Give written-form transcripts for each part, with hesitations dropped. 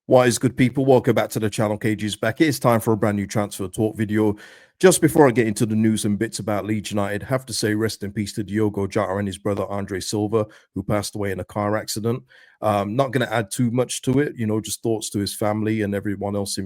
What is good, people? Welcome back to the channel. KG's back. It is time for a brand new transfer talk video. Just before I get into the news and bits about Leeds United, have to say rest in peace to Diogo Jota and his brother Andre Silva, who passed away in a car accident. Not going to add too much to it, just thoughts to his family and everyone else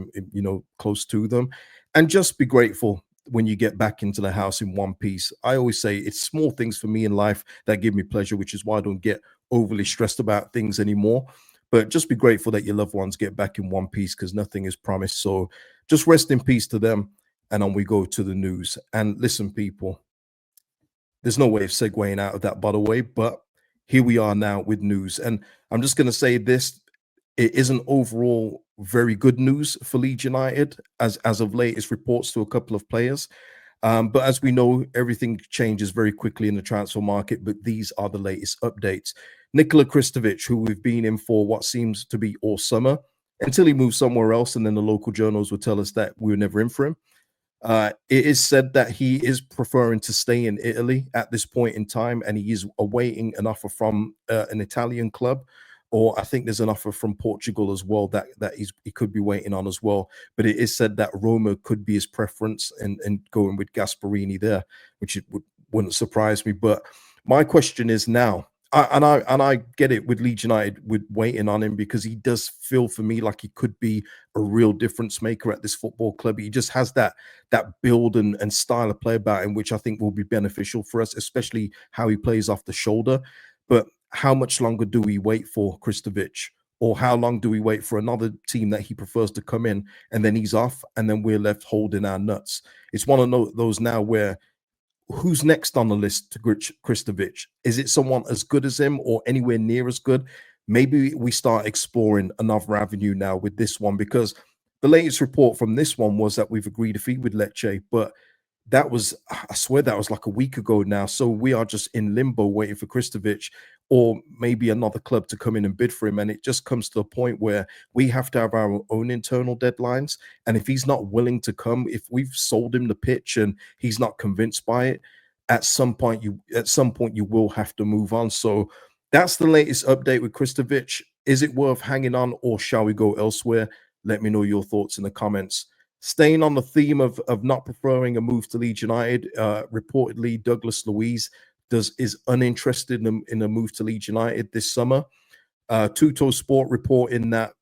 close to them. And just be grateful when you get back into the house in one piece. I always say it's small things for me in life that give me pleasure, which is why I don't get overly stressed about things anymore. But just be grateful that your loved ones get back in one piece, because nothing is promised. So just rest in peace to them. And on we go to the news. And listen, people, there's no way of segueing out of that, by the way, but here we are now with news. And I'm just going to say this. It isn't overall very good news for Leeds United, as of latest reports to a couple of players. But as we know, everything changes very quickly in the transfer market. But these are the latest updates. Nikola Krstovic, who we've been in for what seems to be all summer, until he moves somewhere else, and then the local journals would tell us that we were never in for him. It is said that he is preferring to stay in Italy at this point in time, and he is awaiting an offer from an Italian club, or I think there's an offer from Portugal as well that he could be waiting on as well. But it is said that Roma could be his preference, and going with Gasperini there, which wouldn't surprise me. But my question is now, I get it with Leeds United with waiting on him, because he does feel for me like he could be a real difference maker at this football club. He just has that build and style of play about him, which I think will be beneficial for us, especially how he plays off the shoulder. But how much longer do we wait for Krstovic? Or how long do we wait for another team that he prefers to come in, and then he's off, and then we're left holding our nuts? It's one of those now where, who's next on the list to Krstovic? Is it someone as good as him or anywhere near as good? Maybe we start exploring another avenue now with this one, because the latest report from this one was that we've agreed a fee with Lecce, but that was, I swear that was like a week ago now. So we are just in limbo waiting for Krstovic, or maybe another club to come in and bid for him. And it just comes to a point where we have to have our own internal deadlines. And if he's not willing to come, if we've sold him the pitch and he's not convinced by it, at some point you will have to move on. So that's the latest update with Krstovic. Is it worth hanging on, or shall we go elsewhere? Let me know your thoughts in the comments. Staying on the theme of not preferring a move to Leeds United, reportedly Douglas Luiz is uninterested in a move to Leeds United this summer. Tutto Sport reporting that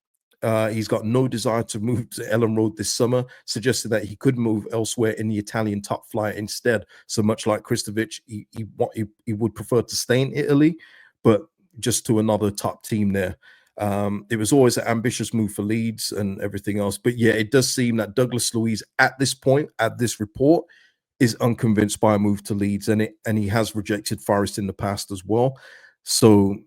he's got no desire to move to Ellen Road this summer, suggesting that he could move elsewhere in the Italian top flight instead. So much like Krstovic, he would prefer to stay in Italy, but just to another top team there. It was always an ambitious move for Leeds and everything else. But yeah, it does seem that Douglas Luiz at this point, at this report, is unconvinced by a move to Leeds, and he has rejected Forest in the past as well. So,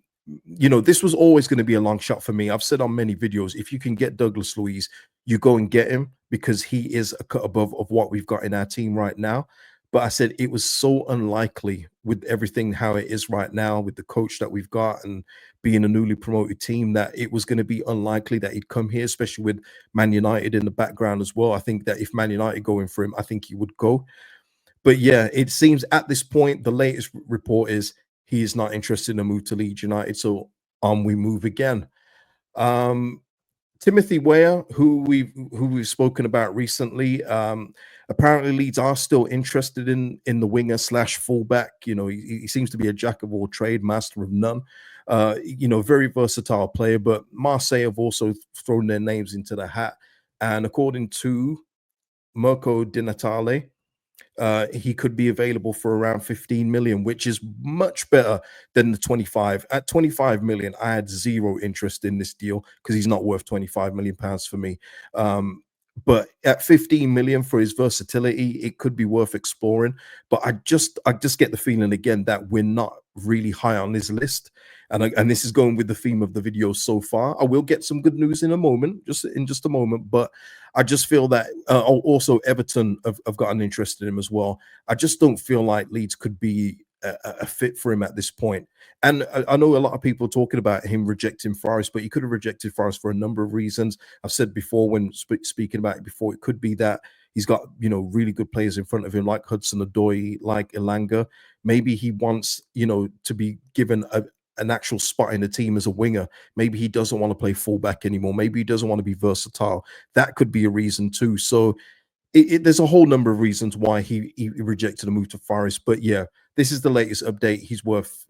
this was always going to be a long shot for me. I've said on many videos, if you can get Douglas Luiz, you go and get him, because he is a cut above of what we've got in our team right now. But I said it was so unlikely with everything how it is right now, with the coach that we've got and being a newly promoted team, that it was going to be unlikely that he'd come here, especially with Man United in the background as well. I think that if Man United going for him, I think he would go. But yeah, it seems at this point, the latest report is he is not interested in a move to Leeds United. So on we move again. Timothy Weah, who we've spoken about recently, apparently Leeds are still interested in the winger slash fullback. He seems to be a jack of all trade, master of none. Very versatile player. But Marseille have also thrown their names into the hat, and according to Mirko Di Natale, he could be available for around 15 million, which is much better than the 25. At 25 million, I had zero interest in this deal, because he's not worth 25 million pounds for me. But at 15 million for his versatility, it could be worth exploring. But I just get the feeling again that we're not really high on his list. And this is going with the theme of the video so far. I will get some good news in a moment, just a moment. But I just feel that also Everton have gotten interested in him as well. I just don't feel like Leeds could be a fit for him at this point. And I know a lot of people talking about him rejecting Forest, but he could have rejected Forest for a number of reasons. I've said before, when speaking about it before, it could be that he's got, really good players in front of him, like Hudson-Odoi, like Elanga. Maybe he wants, to be given an actual spot in the team as a winger. Maybe he doesn't want to play fullback anymore. Maybe he doesn't want to be versatile. That could be a reason too. So there's a whole number of reasons why he rejected a move to Forest. But yeah, this is the latest update. He's worth,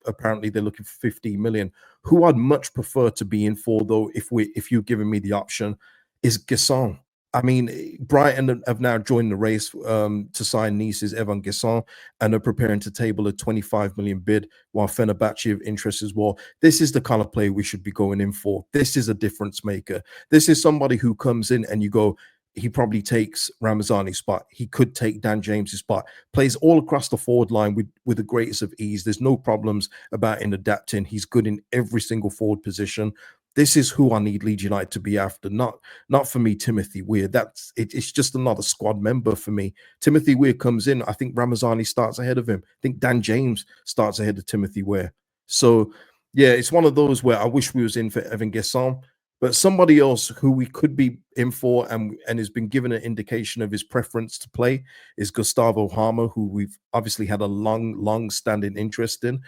apparently they're looking for 15 million. Who I'd much prefer to be in for, though, if you're giving me the option, is Guessand. I mean, Brighton have now joined the race to sign Nice's Evann Guessand and are preparing to table a 25 million bid, while Fenerbahce have interest as well. This is the kind of player we should be going in for. This is a difference maker. This is somebody who comes in and you go, he probably takes Ramazani's spot. He could take Dan James's spot. Plays all across the forward line with the greatest of ease. There's no problems about him adapting. He's good in every single forward position. This is who I need Leeds United to be after. Not for me, Timothy Weah. It's just another squad member for me. Timothy Weah comes in. I think Ramazani starts ahead of him. I think Dan James starts ahead of Timothy Weah. So yeah, it's one of those where I wish we was in for Evann Guessand. But somebody else who we could be in for and has been given an indication of his preference to play is Gustavo Hamer, who we've obviously had a long-standing interest in.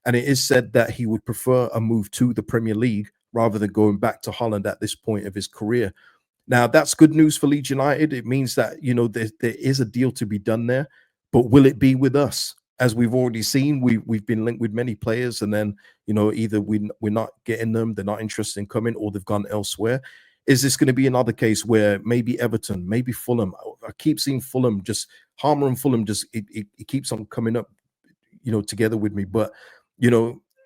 And it is said that he would prefer a move to the Premier League rather than going back to Holland at this point of his career. Now, that's good news for Leeds United. It means that, there is a deal to be done there. But will it be with us? As we've already seen, we've been linked with many players, and then either we're not getting them, they're not interested in coming, or they've gone elsewhere. Is this going to be another case where maybe Everton, maybe Fulham? I keep seeing Fulham, just Harmer and Fulham, just it keeps on coming up, together with me. But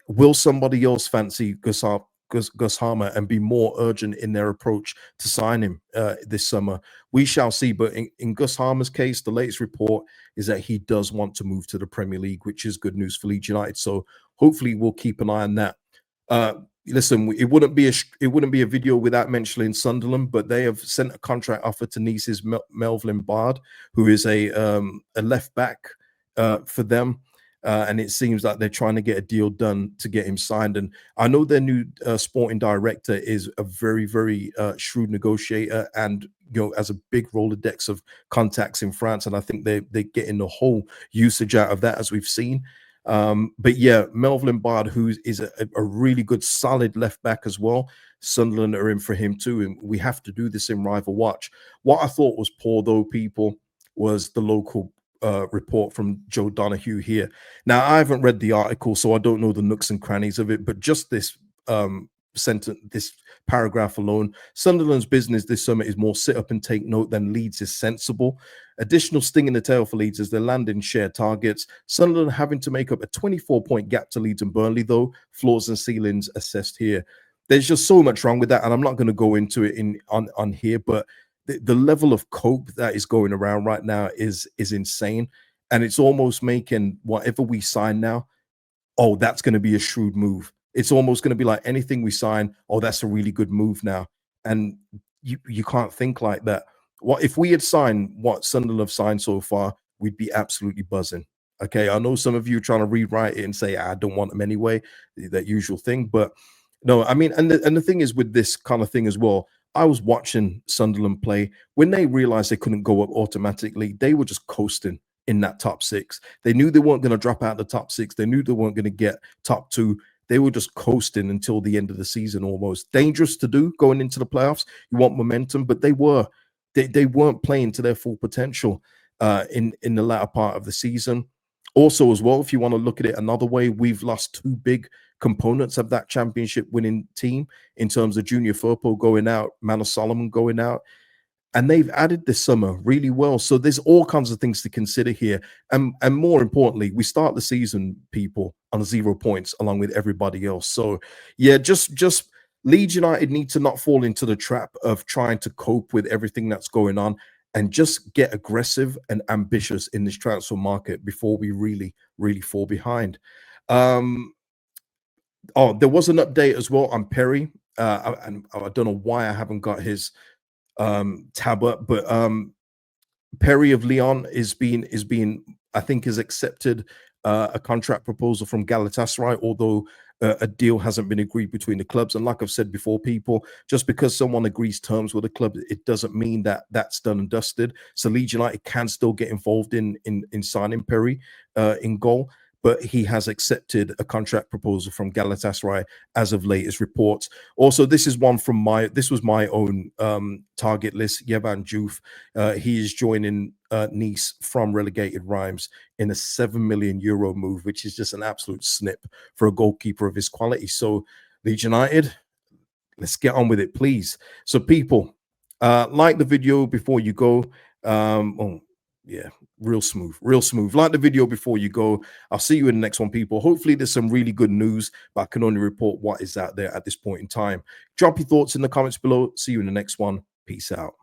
will somebody else fancy Gus Hamer and be more urgent in their approach to sign him this summer? We shall see. But in Gus Hamer's case, the latest report is that he does want to move to the Premier League, which is good news for Leeds United. So hopefully we'll keep an eye on that. Listen, it wouldn't be a video without mentioning Sunderland, but they have sent a contract offer to Nice's Melvin Bard, who is a left back for them. And it seems like they're trying to get a deal done to get him signed. And I know their new sporting director is a very, very shrewd negotiator and, has a big Rolodex of contacts in France. And I think they're getting the whole usage out of that, as we've seen. But yeah, Melvin Bard, who is a really good, solid left back as well. Sunderland are in for him too. And we have to do this in Rival Watch. What I thought was poor, though, people, was the local report from Joe Donahue here. Now, I haven't read the article, so I don't know the nooks and crannies of it, but just this sentence, this paragraph alone: Sunderland's business this summer is more sit up and take note than Leeds is sensible. Additional sting in the tail for Leeds as they land in shared targets. Sunderland having to make up a 24-point gap to Leeds and Burnley, though. Floors and ceilings assessed here. There's just so much wrong with that, and I'm not going to go into it on here, but the level of cope that is going around right now is insane. And it's almost making whatever we sign now, oh, that's going to be a shrewd move. It's almost going to be like anything we sign, oh, that's a really good move now. And you can't think like that. What if we had signed what Sunderland have signed so far, we'd be absolutely buzzing. Okay, I know some of you are trying to rewrite it and say, I don't want them anyway, that usual thing. But no, I mean, and the thing is with this kind of thing as well, I was watching Sunderland play. When they realized they couldn't go up automatically, they were just coasting in that top six. They knew they weren't going to drop out the top six. They knew they weren't going to get top two. They were just coasting until the end of the season almost. Dangerous to do going into the playoffs. You want momentum, but they weren't playing to their full potential in the latter part of the season. Also, as well, if you want to look at it another way, we've lost two big components of that championship winning team in terms of Junior Firpo going out, Manor Solomon going out, and they've added this summer really well. So there's all kinds of things to consider here. And more importantly, we start the season, people, on 0 points along with everybody else. So yeah, just Leeds United need to not fall into the trap of trying to cope with everything that's going on, and just get aggressive and ambitious in this transfer market before we really, really fall behind. Oh, there was an update as well on Perri. And I don't know why I haven't got his tab up, but Perri of Lyon is being I think has accepted a contract proposal from Galatasaray, although a deal hasn't been agreed between the clubs. And like I've said before, people, just because someone agrees terms with a club, it doesn't mean that that's done and dusted. So Leeds United can still get involved in signing Perri in goal. but he has accepted a contract proposal from Galatasaray as of latest reports. Also, this was my own target list. Yehvann Diouf, he is joining Nice from relegated Reims in a €7 million move, which is just an absolute snip for a goalkeeper of his quality. So Leeds United, let's get on with it, please. So people, like the video before you go. Oh yeah, real smooth. Like the video before you go. I'll see you in the next one, people. Hopefully there's some really good news, but I can only report what is out there at this point in time. Drop your thoughts in the comments below. See you in the next one. Peace out.